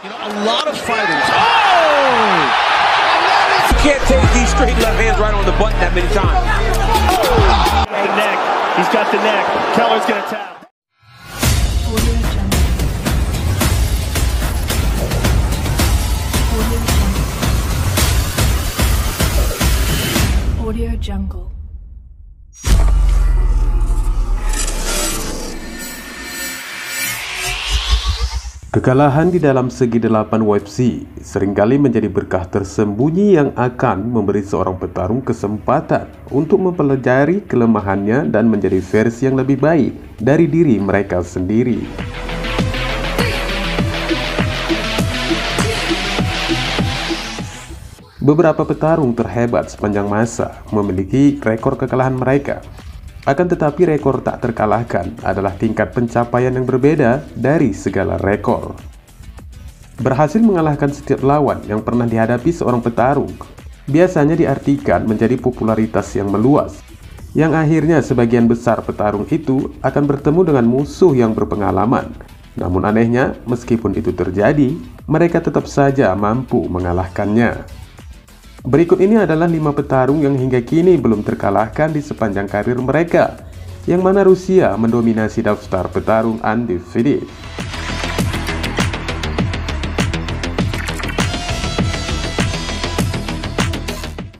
A lot of fighters. Oh! You can't take these straight left hands right on the button that many times. The neck. He's got the neck. Keller's gonna tap. Audio Jungle. Kekalahan di dalam segi 8 UFC seringkali menjadi berkah tersembunyi yang akan memberi seorang petarung kesempatan untuk mempelajari kelemahannya dan menjadi versi yang lebih baik dari diri mereka sendiri. Beberapa petarung terhebat sepanjang masa memiliki rekor kekalahan mereka. Akan tetapi rekor tak terkalahkan adalah tingkat pencapaian yang berbeda dari segala rekor. Berhasil mengalahkan setiap lawan yang pernah dihadapi seorang petarung biasanya diartikan menjadi popularitas yang meluas, yang akhirnya sebagian besar petarung itu akan bertemu dengan musuh yang berpengalaman. Namun anehnya, meskipun itu terjadi, mereka tetap saja mampu mengalahkannya. Berikut ini adalah 5 petarung yang hingga kini belum terkalahkan di sepanjang karir mereka, yang mana Rusia mendominasi daftar petarung undefeated.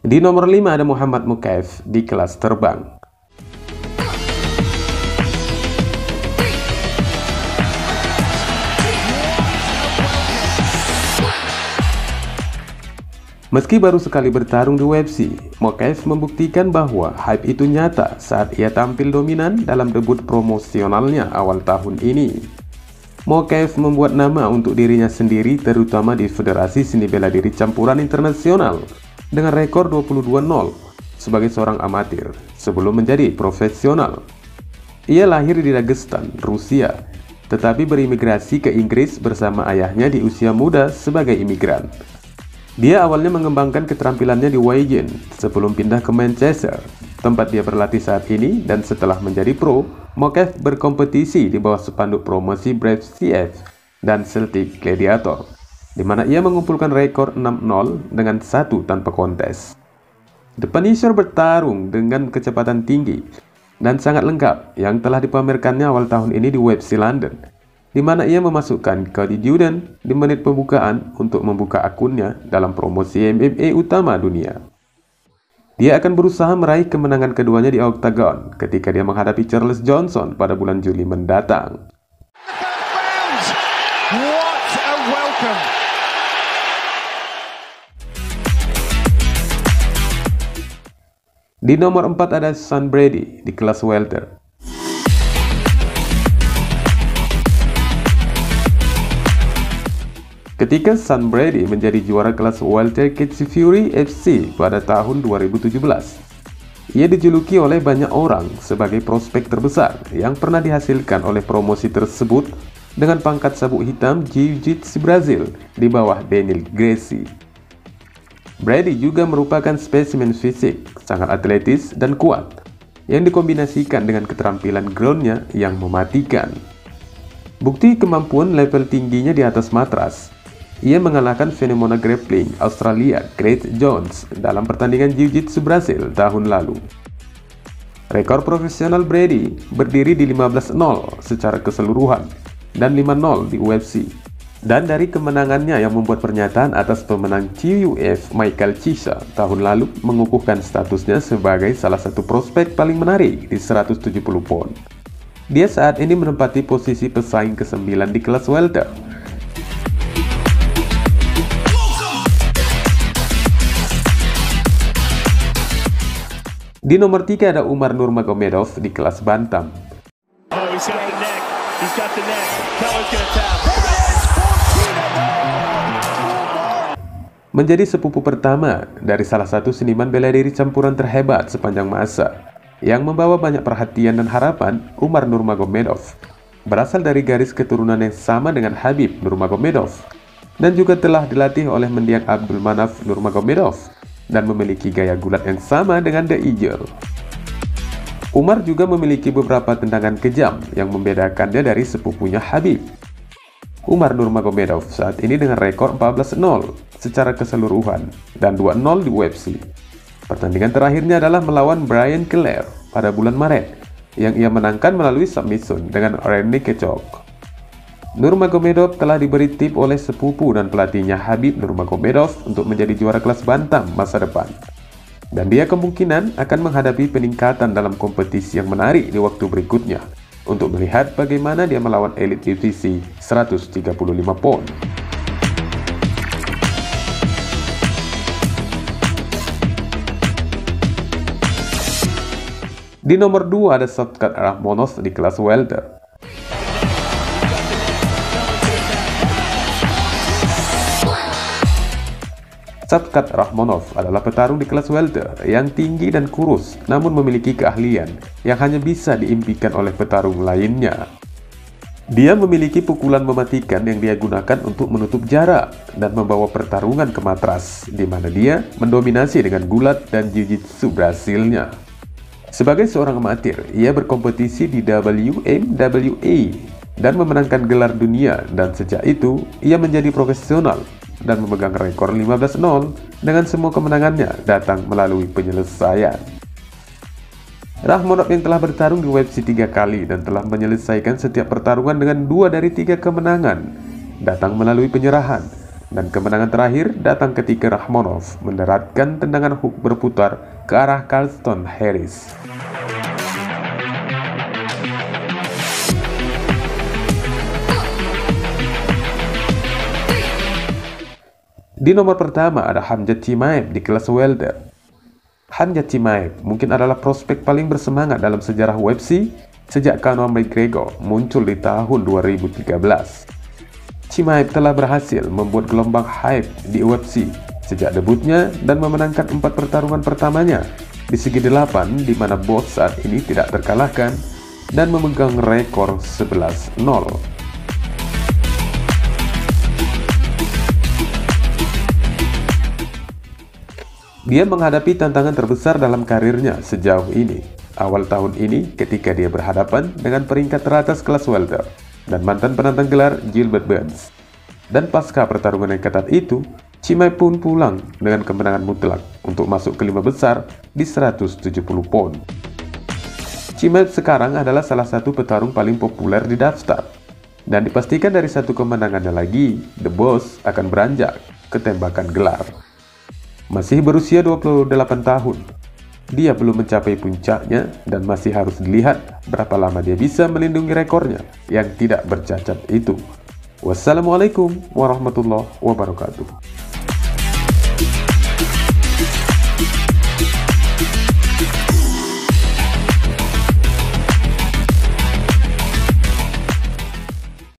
Di nomor 5 ada Muhammad Mokaev di kelas terbang. Meski baru sekali bertarung di UFC, Mokaev membuktikan bahwa hype itu nyata saat ia tampil dominan dalam debut promosionalnya awal tahun ini. Mokaev membuat nama untuk dirinya sendiri terutama di Federasi Seni Bela Diri Campuran Internasional dengan rekor 22-0 sebagai seorang amatir sebelum menjadi profesional. Ia lahir di Dagestan, Rusia, tetapi berimigrasi ke Inggris bersama ayahnya di usia muda sebagai imigran. Dia awalnya mengembangkan keterampilannya di Wigan sebelum pindah ke Manchester, tempat dia berlatih saat ini, dan setelah menjadi pro, Mokaev berkompetisi di bawah spanduk promosi Brave CF dan Celtic Gladiator, di mana ia mengumpulkan rekor 6-0 dengan 1 tanpa kontes. The Punisher bertarung dengan kecepatan tinggi dan sangat lengkap yang telah dipamerkannya awal tahun ini di UFC London, di mana ia memasukkan Cody Doudan di menit pembukaan untuk membuka akunnya dalam promosi MMA utama dunia. Dia akan berusaha meraih kemenangan keduanya di Octagon ketika dia menghadapi Charles Johnson pada bulan Juli mendatang. Di nomor 4 ada Sean Brady di kelas welter. Ketika Sean Brady menjadi juara kelas welter Cage Fury FC pada tahun 2017, ia dijuluki oleh banyak orang sebagai prospek terbesar yang pernah dihasilkan oleh promosi tersebut dengan pangkat sabuk hitam Jiu-Jitsu Brazil di bawah Daniel Gracie. Brady juga merupakan spesimen fisik sangat atletis dan kuat yang dikombinasikan dengan keterampilan groundnya yang mematikan. Bukti kemampuan level tingginya di atas matras, ia mengalahkan fenomena grappling Australia Great Jones dalam pertandingan Jiu-Jitsu Brazil tahun lalu. Rekor profesional Brady berdiri di 15-0 secara keseluruhan dan 5-0 di UFC. Dan dari kemenangannya yang membuat pernyataan atas pemenang CUF Michael Chiesa tahun lalu mengukuhkan statusnya sebagai salah satu prospek paling menarik di 170 pound. Dia saat ini menempati posisi pesaing ke-9 di kelas welter. Di nomor 3 ada Umar Nurmagomedov di kelas bantam. Menjadi sepupu pertama dari salah satu seniman bela diri campuran terhebat sepanjang masa yang membawa banyak perhatian dan harapan, Umar Nurmagomedov berasal dari garis keturunan yang sama dengan Khabib Nurmagomedov dan juga telah dilatih oleh mendiang Abdulmanaf Nurmagomedov dan memiliki gaya gulat yang sama dengan The Eagle. Umar juga memiliki beberapa tendangan kejam yang membedakannya dari sepupunya Khabib. Umar Nurmagomedov saat ini dengan rekor 14-0 secara keseluruhan dan 2-0 di UFC. Pertandingan terakhirnya adalah melawan Brian Kelleher pada bulan Maret, yang ia menangkan melalui submission dengan Randy Kecok. Nurmagomedov telah diberi tip oleh sepupu dan pelatihnya Khabib Nurmagomedov untuk menjadi juara kelas bantam masa depan. Dan dia kemungkinan akan menghadapi peningkatan dalam kompetisi yang menarik di waktu berikutnya untuk melihat bagaimana dia melawan elit divisi 135 pound. Di nomor 2 ada Shavkat Rakhmonov di kelas welter. Shavkat Rakhmonov adalah petarung di kelas welter yang tinggi dan kurus, namun memiliki keahlian yang hanya bisa diimpikan oleh petarung lainnya. Dia memiliki pukulan mematikan yang dia gunakan untuk menutup jarak dan membawa pertarungan ke matras, di mana dia mendominasi dengan gulat dan jiu-jitsu Brasilnya. Sebagai seorang amatir, ia berkompetisi di WMWA dan memenangkan gelar dunia, dan sejak itu ia menjadi profesional dan memegang rekor 15-0 dengan semua kemenangannya datang melalui penyelesaian. Rakhmonov yang telah bertarung di UFC 3 kali dan telah menyelesaikan setiap pertarungan dengan 2 dari 3 kemenangan datang melalui penyerahan, dan kemenangan terakhir datang ketika Rakhmonov mendaratkan tendangan hook berputar ke arah Carlston Harris. Di nomor pertama ada Khamzat Chimaev di kelas welter. Khamzat Chimaev mungkin adalah prospek paling bersemangat dalam sejarah UFC sejak Conor McGregor muncul di tahun 2013. Chimaev telah berhasil membuat gelombang hype di UFC sejak debutnya dan memenangkan 4 pertarungan pertamanya di segi 8, di mana bos saat ini tidak terkalahkan dan memegang rekor 11-0. Dia menghadapi tantangan terbesar dalam karirnya sejauh ini, awal tahun ini ketika dia berhadapan dengan peringkat teratas kelas welter dan mantan penantang gelar Gilbert Burns. Dan pasca pertarungan yang ketat itu, Chimaev pun pulang dengan kemenangan mutlak untuk masuk ke 5 besar di 170 pound. Chimaev sekarang adalah salah satu petarung paling populer di daftar, dan dipastikan dari satu kemenangannya lagi, The Boss akan beranjak ke tembakan gelar. Masih berusia 28 tahun, dia belum mencapai puncaknya dan masih harus dilihat berapa lama dia bisa melindungi rekornya yang tidak bercacat itu. Wassalamualaikum warahmatullahi wabarakatuh.